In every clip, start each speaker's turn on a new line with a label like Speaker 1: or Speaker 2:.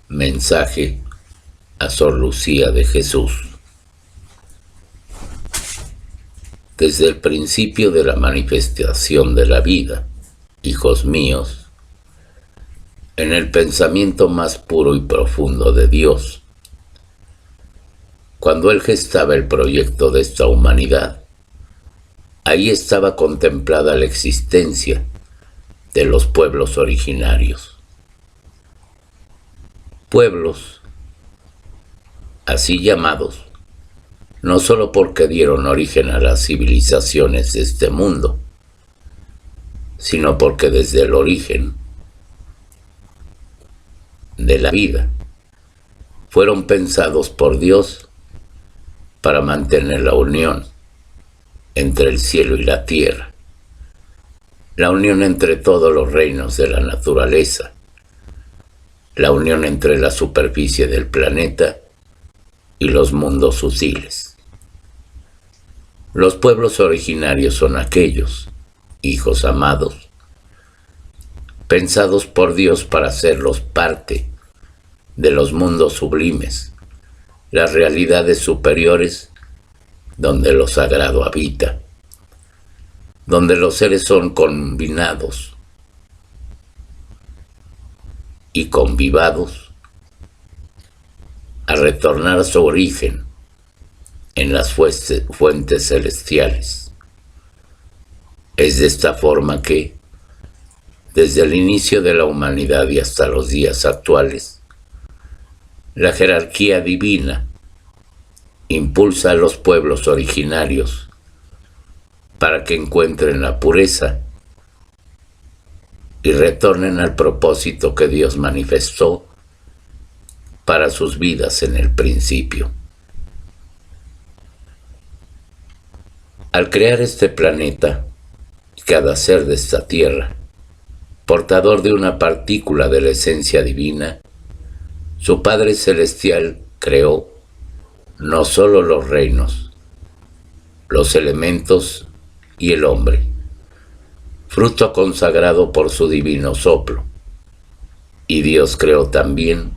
Speaker 1: Mensaje a Sor Lucía de Jesús. Desde el principio de la manifestación de la vida, hijos míos, en el pensamiento más puro y profundo de Dios, cuando Él gestaba el proyecto de esta humanidad, ahí estaba contemplada la existencia de los pueblos originarios. Pueblos, así llamados, no solo porque dieron origen a las civilizaciones de este mundo, sino porque desde el origen de la vida fueron pensados por Dios para mantener la unión entre el cielo y la tierra, la unión entre todos los reinos de la naturaleza, la unión entre la superficie del planeta y los mundos sutiles. Los pueblos originarios son aquellos, hijos amados, pensados por Dios para hacerlos parte de los mundos sublimes, las realidades superiores donde lo sagrado habita, donde los seres son combinados y convivados a retornar a su origen en las fuentes celestiales. Es de esta forma que, desde el inicio de la humanidad y hasta los días actuales, la jerarquía divina impulsa a los pueblos originarios para que encuentren la pureza y retornen al propósito que Dios manifestó para sus vidas en el principio. Al crear este planeta, cada ser de esta tierra, portador de una partícula de la esencia divina, su Padre Celestial creó no solo los reinos, los elementos y el hombre, fruto consagrado por su divino soplo. Y Dios creó también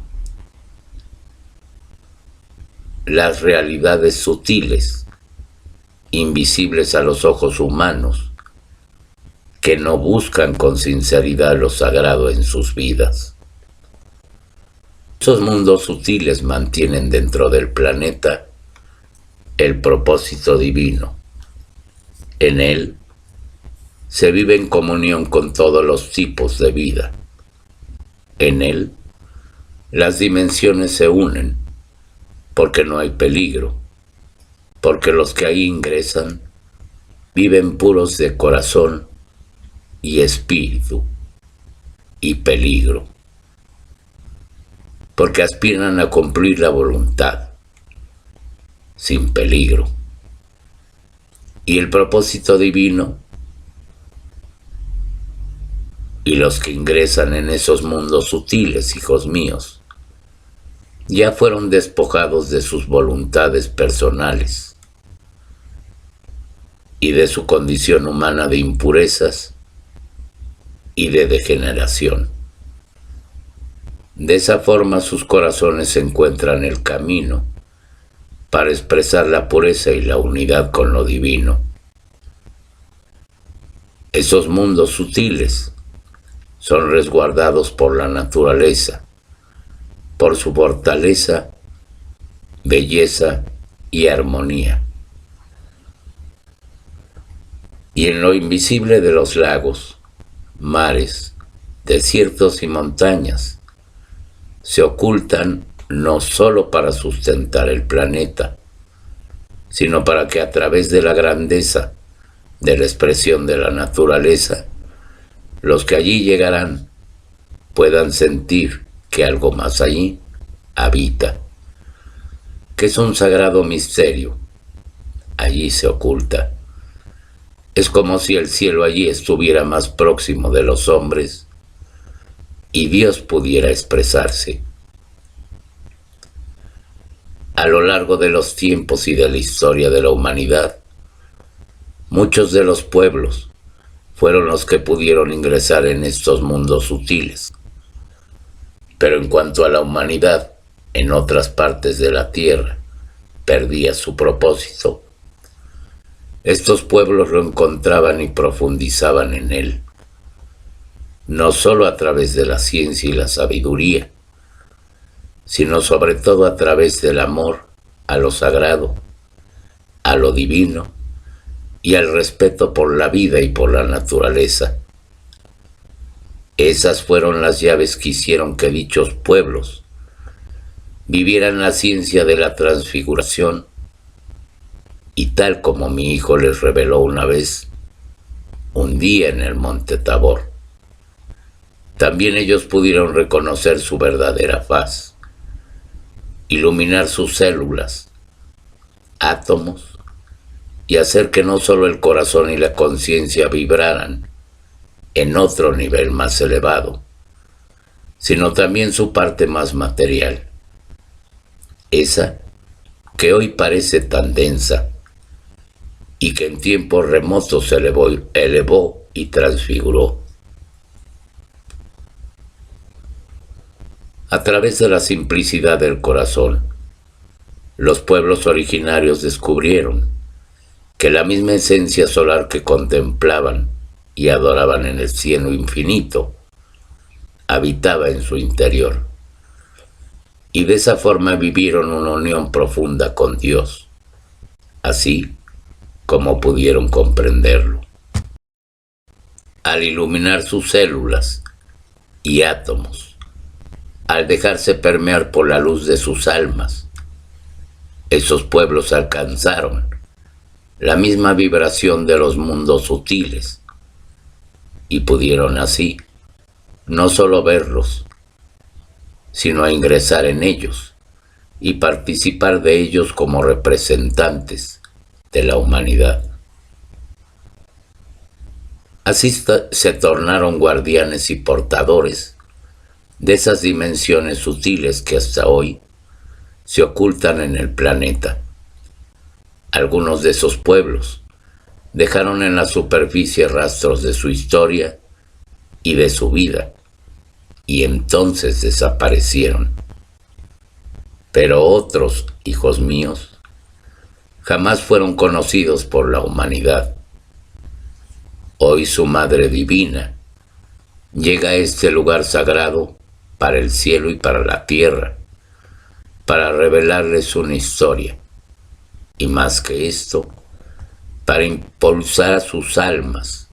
Speaker 1: las realidades sutiles, invisibles a los ojos humanos, que no buscan con sinceridad lo sagrado en sus vidas. Esos mundos sutiles mantienen dentro del planeta el propósito divino. En él se vive en comunión con todos los tipos de vida. En él, las dimensiones se unen, porque no hay peligro, porque los que ahí ingresan viven puros de corazón y espíritu, y peligro, porque aspiran a cumplir la voluntad, sin peligro. Y el propósito divino, y los que ingresan en esos mundos sutiles, hijos míos, ya fueron despojados de sus voluntades personales y de su condición humana de impurezas y de degeneración. De esa forma sus corazones encuentran el camino para expresar la pureza y la unidad con lo divino. Esos mundos sutiles son resguardados por la naturaleza, por su fortaleza, belleza y armonía. Y en lo invisible de los lagos, mares, desiertos y montañas, se ocultan no solo para sustentar el planeta, sino para que a través de la grandeza de la expresión de la naturaleza, los que allí llegarán puedan sentir que algo más allí habita, que es un sagrado misterio, allí se oculta. Es como si el cielo allí estuviera más próximo de los hombres y Dios pudiera expresarse. A lo largo de los tiempos y de la historia de la humanidad, muchos de los pueblos fueron los que pudieron ingresar en estos mundos sutiles, Pero en cuanto a la humanidad, en otras partes de la tierra, perdía su propósito. Estos pueblos lo encontraban y profundizaban en él, no solo a través de la ciencia y la sabiduría, sino sobre todo a través del amor a lo sagrado, a lo divino y al respeto por la vida y por la naturaleza. Esas fueron las llaves que hicieron que dichos pueblos vivieran la ciencia de la transfiguración, y tal como mi hijo les reveló una vez, un día en el monte Tabor, también ellos pudieron reconocer su verdadera faz, iluminar sus células, átomos, y hacer que no solo el corazón y la conciencia vibraran en otro nivel más elevado, sino también su parte más material, esa que hoy parece tan densa y que en tiempos remotos se elevó y transfiguró. A través de la simplicidad del corazón, los pueblos originarios descubrieron que la misma esencia solar que contemplaban y adoraban en el cielo infinito habitaba en su interior, y de esa forma vivieron una unión profunda con Dios, así como pudieron comprenderlo. Al iluminar sus células y átomos, al dejarse permear por la luz de sus almas, esos pueblos alcanzaron la misma vibración de los mundos sutiles y pudieron así no solo verlos, sino a ingresar en ellos y participar de ellos como representantes de la humanidad. Así se tornaron guardianes y portadores de esas dimensiones sutiles que hasta hoy se ocultan en el planeta. Algunos de esos pueblos dejaron en la superficie rastros de su historia y de su vida, y entonces desaparecieron. Pero otros, hijos míos, jamás fueron conocidos por la humanidad. Hoy su Madre Divina llega a este lugar sagrado para el cielo y para la tierra, para revelarles una historia, y más que esto, para impulsar a sus almas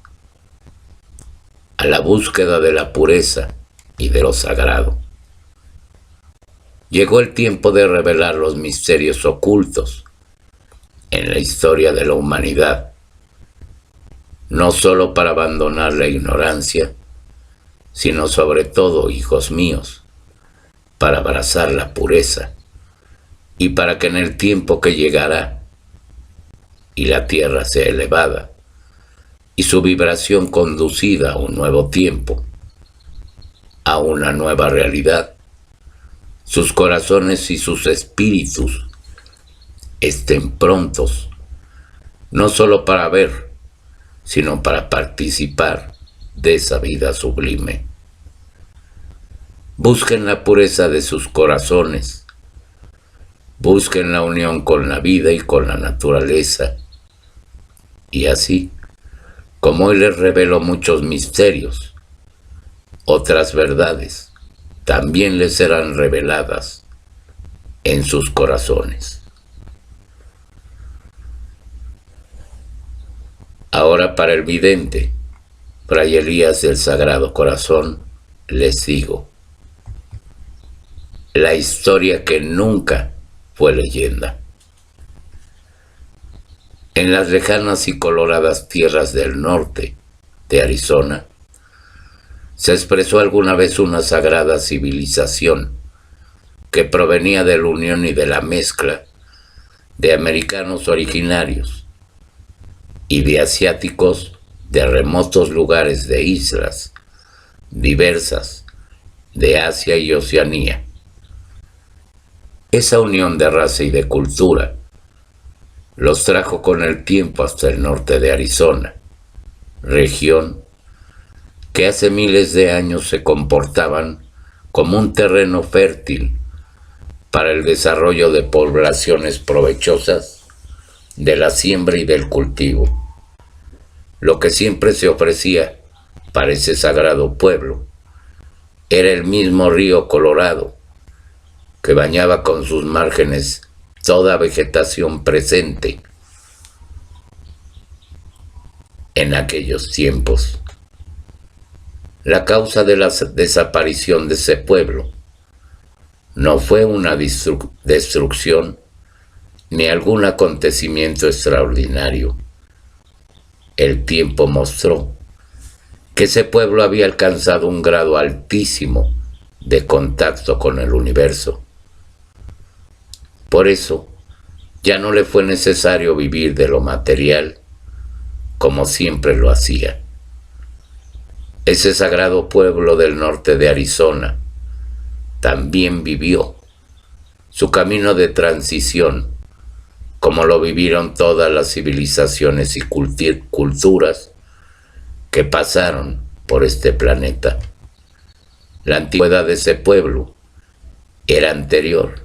Speaker 1: a la búsqueda de la pureza y de lo sagrado. Llegó el tiempo de revelar los misterios ocultos en la historia de la humanidad, no solo para abandonar la ignorancia, sino sobre todo, hijos míos, para abrazar la pureza, y para que en el tiempo que llegará y la tierra sea elevada y su vibración conducida a un nuevo tiempo, a una nueva realidad, sus corazones y sus espíritus estén prontos, no solo para ver, sino para participar de esa vida sublime. Busquen la pureza de sus corazones, busquen la unión con la vida y con la naturaleza, y así, como hoy les revelo muchos misterios, otras verdades también les serán reveladas en sus corazones. Ahora para el vidente, Fray Elías del Sagrado Corazón, les digo la historia que nunca fue leyenda. En las lejanas y coloradas tierras del norte de Arizona, se expresó alguna vez una sagrada civilización que provenía de la unión y de la mezcla de americanos originarios y de asiáticos de remotos lugares de islas diversas de Asia y Oceanía. Esa unión de raza y de cultura los trajo con el tiempo hasta el norte de Arizona, región que hace miles de años se comportaban como un terreno fértil para el desarrollo de poblaciones provechosas de la siembra y del cultivo. Lo que siempre se ofrecía para ese sagrado pueblo era el mismo río Colorado, que bañaba con sus márgenes toda vegetación presente en aquellos tiempos. La causa de la desaparición de ese pueblo no fue una destrucción ni algún acontecimiento extraordinario. El tiempo mostró que ese pueblo había alcanzado un grado altísimo de contacto con el universo. Por eso, ya no le fue necesario vivir de lo material como siempre lo hacía. Ese sagrado pueblo del norte de Arizona también vivió su camino de transición, como lo vivieron todas las civilizaciones y culturas que pasaron por este planeta. La antigüedad de ese pueblo era anterior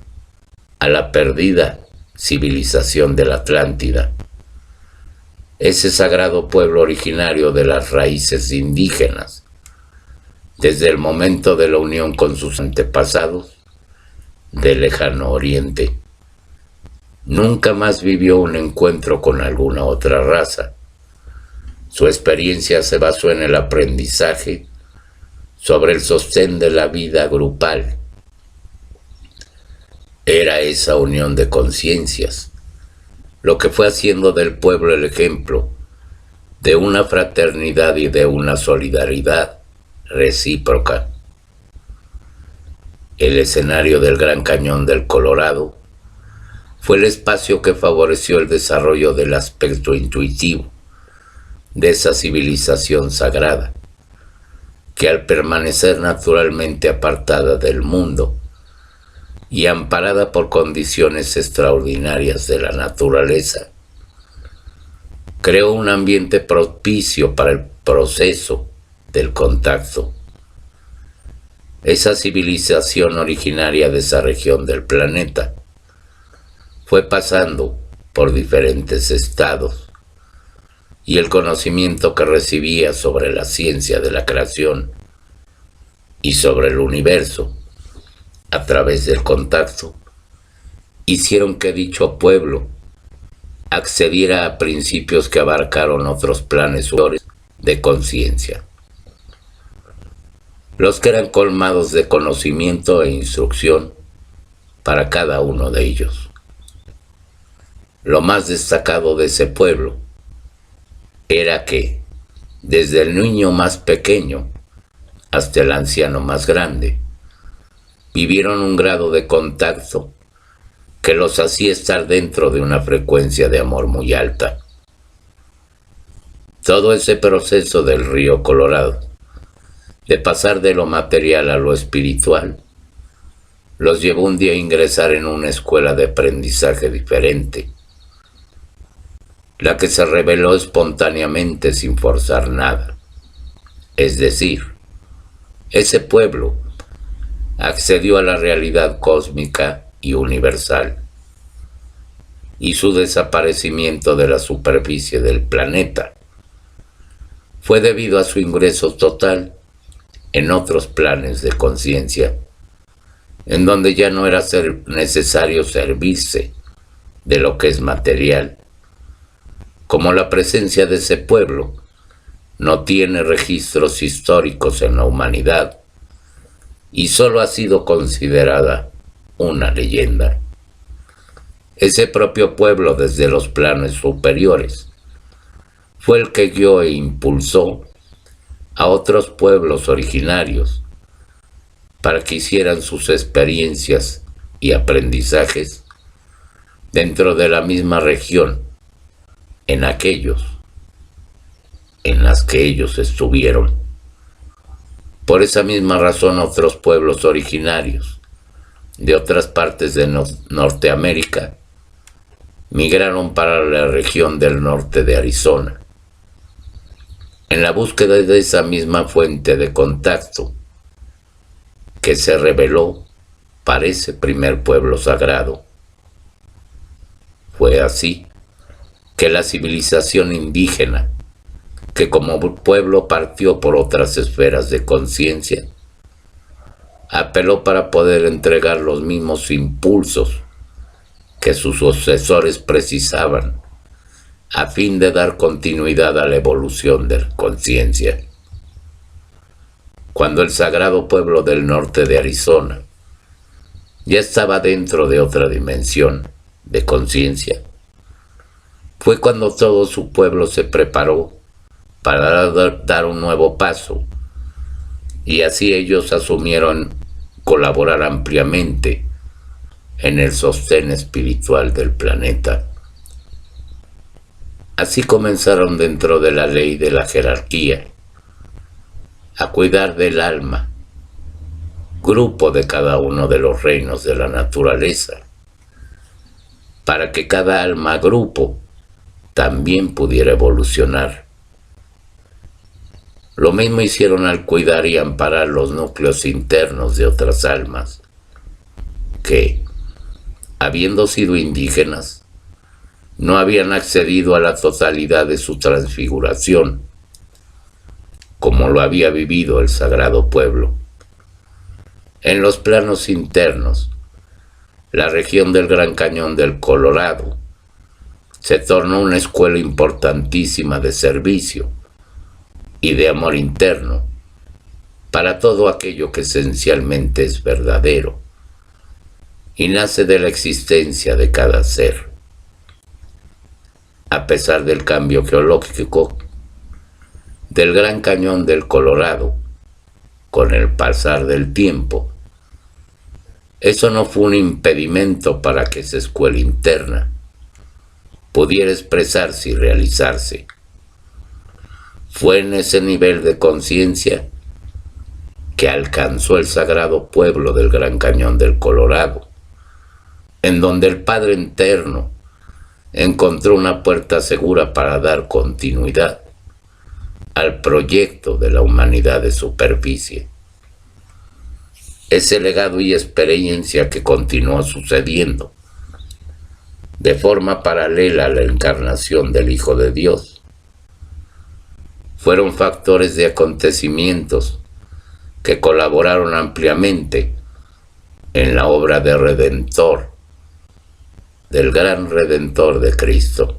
Speaker 1: a la perdida civilización de la Atlántida. Ese sagrado pueblo originario de las raíces indígenas, desde el momento de la unión con sus antepasados del lejano oriente, nunca más vivió un encuentro con alguna otra raza. Su experiencia se basó en el aprendizaje sobre el sostén de la vida grupal. Era esa unión de conciencias lo que fue haciendo del pueblo el ejemplo de una fraternidad y de una solidaridad recíproca. El escenario del Gran Cañón del Colorado fue el espacio que favoreció el desarrollo del aspecto intuitivo de esa civilización sagrada, que al permanecer naturalmente apartada del mundo y amparada por condiciones extraordinarias de la naturaleza, creó un ambiente propicio para el proceso del contacto. Esa civilización originaria de esa región del planeta fue pasando por diferentes estados, y el conocimiento que recibía sobre la ciencia de la creación y sobre el universo a través del contacto hicieron que dicho pueblo accediera a principios que abarcaron otros planes superiores de conciencia, los que eran colmados de conocimiento e instrucción para cada uno de ellos. Lo más destacado de ese pueblo era que, desde el niño más pequeño hasta el anciano más grande, vivieron un grado de contacto que los hacía estar dentro de una frecuencia de amor muy alta. Todo ese proceso del río Colorado, de pasar de lo material a lo espiritual, los llevó un día a ingresar en una escuela de aprendizaje diferente, la que se reveló espontáneamente sin forzar nada. Es decir, ese pueblo accedió a la realidad cósmica y universal, y su desaparecimiento de la superficie del planeta fue debido a su ingreso total en otros planes de conciencia, en donde ya no era necesario servirse de lo que es material. Como la presencia de ese pueblo no tiene registros históricos en la humanidad y solo ha sido considerada una leyenda, ese propio pueblo desde los planes superiores fue el que guió e impulsó a otros pueblos originarios para que hicieran sus experiencias y aprendizajes dentro de la misma región en aquellos en las que ellos estuvieron. Por esa misma razón, otros pueblos originarios de otras partes de Norteamérica migraron para la región del norte de Arizona, en la búsqueda de esa misma fuente de contacto que se reveló para ese primer pueblo sagrado. Fue así que la civilización indígena, que como pueblo partió por otras esferas de conciencia, apeló para poder entregar los mismos impulsos que sus sucesores precisaban a fin de dar continuidad a la evolución de la conciencia. Cuando el sagrado pueblo del norte de Arizona ya estaba dentro de otra dimensión de conciencia, fue cuando todo su pueblo se preparó para dar un nuevo paso, y así ellos asumieron colaborar ampliamente en el sostén espiritual del planeta. Así comenzaron dentro de la ley de la jerarquía a cuidar del alma, grupo de cada uno de los reinos de la naturaleza, para que cada alma grupo también pudiera evolucionar. Lo mismo hicieron al cuidar y amparar los núcleos internos de otras almas, que, habiendo sido indígenas, no habían accedido a la totalidad de su transfiguración, como lo había vivido el sagrado pueblo. En los planos internos, la región del Gran Cañón del Colorado se tornó una escuela importantísima de servicio y de amor interno para todo aquello que esencialmente es verdadero y nace de la existencia de cada ser. A pesar del cambio geológico del Gran Cañón del Colorado, con el pasar del tiempo, eso no fue un impedimento para que esa escuela interna pudiera expresarse y realizarse. Fue en ese nivel de conciencia que alcanzó el sagrado pueblo del Gran Cañón del Colorado, en donde el Padre Eterno encontró una puerta segura para dar continuidad al proyecto de la humanidad de superficie. Ese legado y experiencia que continuó sucediendo de forma paralela a la encarnación del Hijo de Dios fueron factores de acontecimientos que colaboraron ampliamente en la obra de Redentor, del gran Redentor de Cristo,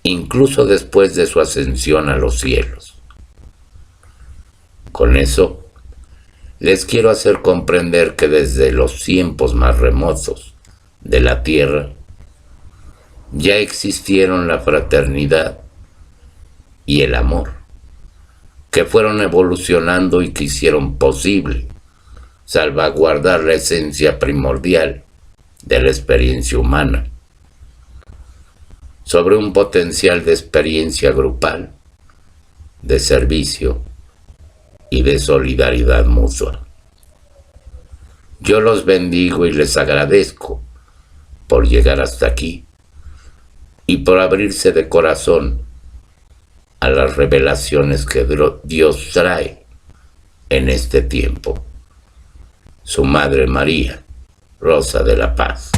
Speaker 1: incluso después de su ascensión a los cielos. Con eso, les quiero hacer comprender que desde los tiempos más remotos de la Tierra ya existieron la fraternidad y el amor, que fueron evolucionando y que hicieron posible salvaguardar la esencia primordial de la experiencia humana sobre un potencial de experiencia grupal, de servicio y de solidaridad mutua. Yo los bendigo y les agradezco por llegar hasta aquí y por abrirse de corazón a las revelaciones que Dios trae en este tiempo. Su Madre María, Rosa de la Paz.